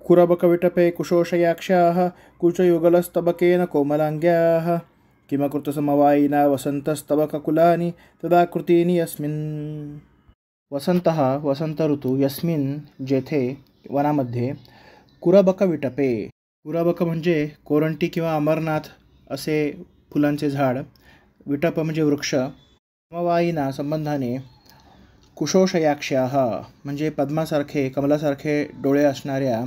कुरबकविटपे कुशोषयाक्ष्याः कुचयुगलस्तबकेन कोमलाङ्ग्याः किमकृतसमवायिना वसन्तस्तबककुलानि तदाकृतीनि यस्मिन्। वसंतः वसंत ऋतू यस्मिन जेथे वनामध्ये कुरबकविटपे, कुरबक म्हणजे कोरंटी किंवा अमरनाथ असे फुलांचे झाड, विटप म्हणजे वृक्ष, समवायीना संबंधाने, कुशोषयाक्ष्याः म्हणजे पद्मासारखे कमलासारखे डोळे असणाऱ्या,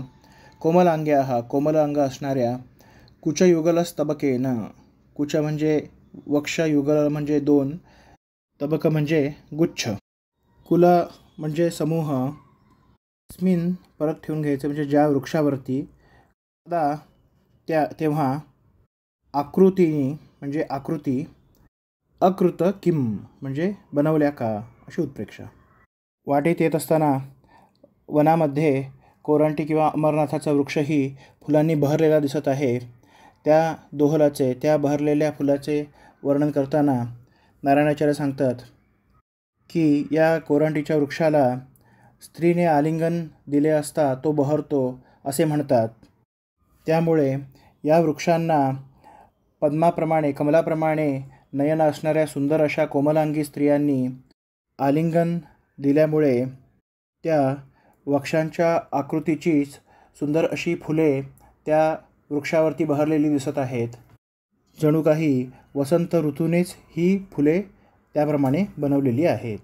कोमलांग्याः कोमल अंग असणाऱ्या, कुचयुगलस्तबकेन, कुच म्हणजे वक्ष, युगल म्हणजे दोन, तबक म्हणजे गुच्छ, कुल म्हणजे समूह, अस्मिन परत ठेवून घ्यायचं म्हणजे ज्या वृक्षावरती, तदा तेव्हा, आकृतीनी म्हणजे आकृती, अकृत किम म्हणजे बनवल्या का अशी उत्प्रेक्षा. वाटेत येत असताना वनामध्ये कोरांटी किंवा अमरनाथाचा वृक्षही फुलांनी बहरलेला दिसत आहे. त्या दोहलाचे, त्या बहरलेल्या फुलाचे वर्णन करताना नारायणाचार्य सांगतात की या कोरांटीच्या वृक्षाला स्त्रीने आलिंगन दिले असता तो बहरतो असे म्हणतात. त्यामुळे या वृक्षांना पद्माप्रमाणे कमलाप्रमाणे नयन असणाऱ्या सुंदर अशा कोमलांगी स्त्रियांनी आलिंगन दिल्यामुळे त्या वृक्षांच्या आकृतीचीच सुंदर अशी फुले त्या वृक्षावरती बहरलेली दिसत आहेत. जणू काही वसंत ऋतूनेच ही फुले त्याप्रमाणे बनवलेली आहेत.